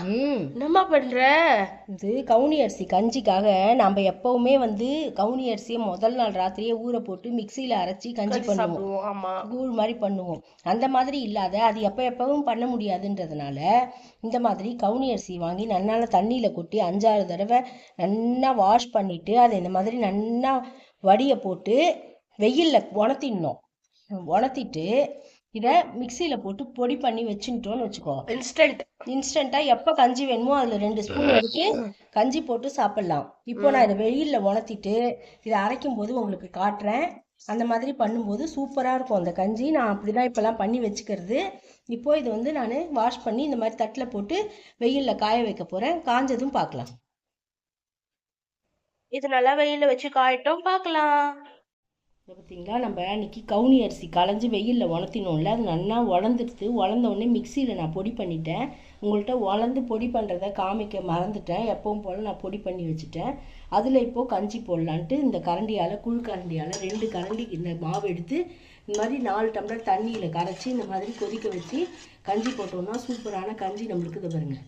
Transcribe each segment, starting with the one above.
ம் என்னம்மா பண்ற? இது கவுனி அரிசி கஞ்சிக்காக நம்ம எப்பவுமே கவுனி அரிசியை முதல் நாள் ராத்திரியே ஊற போட்டு மிக்சியில் அரைச்சி கஞ்சி கஞ்சி பண்ணுவோம். சாப்பிடுவோம். ஆமா. கூழ் மாதிரி பண்ணுவோம். அந்த மாதிரி இல்லாத அது எப்பவும் பண்ண முடியாதுன்றதுனால இந்த மாதிரி கவுனி அரிசி வாங்கி நன்னால தண்ணியில் கொட்டி 5-6 தடவை நல்லா வாஷ் பண்ணிட்டு அதை இந்த மாதிரி நல்லா வடியை போட்டு வெயிலில் உணர்த்திடணும். உணர்த்திட்டு இதை மிக்சியில் போட்டு பொடி பண்ணி வச்சுட்டோன்னு வச்சுக்கோ. இன்ஸ்டண்ட்டாக எப்போ கஞ்சி வேணுமோ அதில் 2 ஸ்பூன் எடுத்து கஞ்சி போட்டு சாப்பிட்லாம். இப்போ நான் இதை வெயிலில் உணர்த்திட்டு இதை அரைக்கும் போது உங்களுக்கு காட்டுறேன். அந்த மாதிரி பண்ணும்போது சூப்பராக இருக்கும் அந்த கஞ்சி. நான் அப்படி தான் இப்போல்லாம் பண்ணி வச்சுக்கிறது. இப்போ இது நான் வாஷ் பண்ணி இந்த மாதிரி தட்டில் போட்டு வெயிலில் காய வைக்க போகிறேன். காஞ்சதும் பார்க்கலாம். இது நல்லா வெயில வச்சு காயட்டும், பார்க்கலாம். பார்த்தீங்களா, நம்ம அன்றைக்கி கவுனி அரிசி களைஞ்சி வெயிலில் உணர்த்தினோம்ல, அது நல்லா உலர்ந்துடுது. உலர்ந்த உடனே மிக்சியில் நான் பொடி பண்ணிட்டேன். உங்கள்கிட்ட உலர்ந்து பொடி பண்ணுறத காமிக்க மறந்துட்டேன். எப்பவும் போல் நான் பொடி பண்ணி வச்சுட்டேன். அதில் இப்போது கஞ்சி போடலான்ட்டு இந்த கரண்டியால், குழு கரண்டியால் 2 கரண்டி இந்த மாவு எடுத்து இந்த மாதிரி 4 டம்ளர் தண்ணியில் கரைச்சி இந்த மாதிரி கொதிக்க வச்சு கஞ்சி போட்டோம்னா சூப்பரான கஞ்சி நம்மளுக்கு இது பாருங்க.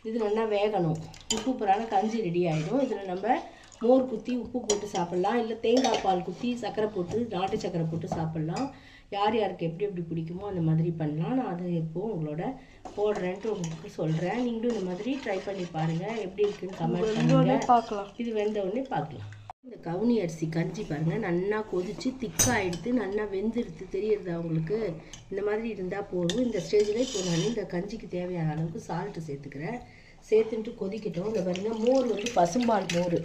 இது நல்லா வேகணும். சூப்பரான கஞ்சி ரெடி ஆகிடும். இதில் நம்ம மோர் குத்தி உப்பு போட்டு சாப்பிட்லாம், இல்லை தேங்காய் பால் குத்தி சர்க்கரை போட்டு நாட்டு சர்க்கரை போட்டு சாப்பிட்லாம். யார் யாருக்கு எப்படி எப்படி பிடிக்குமோ அந்த மாதிரி பண்ணலாம். நான் அதை இப்போது உங்களோட போடுறேன்ட்டு உங்களுக்கு சொல்கிறேன். நீங்களும் இந்த மாதிரி ட்ரை பண்ணி பாருங்கள். எப்படி இருக்குன்னு கமெண்ட் பண்ணுங்கள். பார்க்கலாம். இது வெந்த உடனே பார்க்கலாம். இந்த கவுனி அரிசி கஞ்சி பாருங்கள், நல்லா கொதித்து திக்காகிடுது, நல்லா வெந்துடுது. தெரியுறதா உங்களுக்கு? இந்த மாதிரி இருந்தால் போதும். இந்த ஸ்டேஜில் இப்போ நான் இந்த கஞ்சிக்கு தேவையான அளவுக்கு சால்ட்டு சேர்த்துக்கிறேன். சேர்த்துட்டு கொதிக்கட்டும். இந்த பாருங்கள், மோர் பசும்பால் மோர்,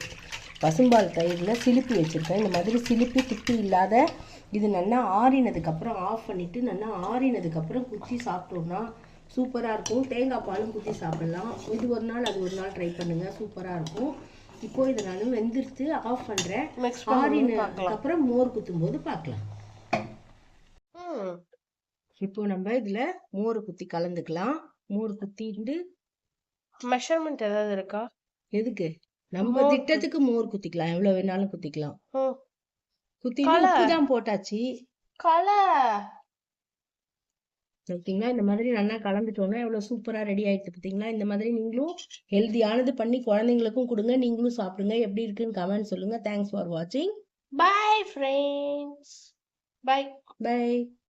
பசும்பால் தயிரில் சிலிப்பி வச்சுருக்கேன். இந்த மாதிரி சிலிப்பி திப்பி இல்லாத இது நல்லா ஆறினதுக்கப்புறம் ஆஃப் பண்ணிவிட்டு நல்லா ஆறினதுக்கப்புறம் குத்தி சாப்பிட்டோம்னா சூப்பராக இருக்கும். தேங்காய் பாலும் குத்தி சாப்பிட்லாம். இது ஒரு நாள் அது ஒரு நாள் ட்ரை பண்ணுங்கள், சூப்பராக இருக்கும். இப்போ இதை நான் வெந்துடுத்து ஆஃப் பண்ணுறேன். ஆறினதுக்கப்புறம் மோர் குத்தும் போது பார்க்கலாம். இப்போ நம்ம இதில் மோர் குத்தி கலந்துக்கலாம். மோர் குத்திட்டு மெஷர்மெண்ட் ஏதாவது இருக்கா? எதுக்கு? நம்ம திட்டத்துக்கு மோர் குத்திக்கலாம், எவ்வளவு வேணாலும் குத்திக்கலாம். குத்திட்டு உப்பு தான் போட்டாச்சு. பார்த்தீங்களா, இந்த மாதிரி நல்லா கலந்துட்டோம்னா எவ்வளவு சூப்பரா ரெடி ஆயிடுச்சு. பார்த்தீங்களா, இந்த மாதிரி நீங்களும் ஹெல்தியானது பண்ணி குழந்தைங்களுக்கும் கொடுங்க, நீங்களும் சாப்பிடுங்க. எப்படி இருக்குன்னு கமெண்ட் சொல்லுங்க. தேங்க்ஸ் ஃபார் வாட்சிங். Bye friends. பை.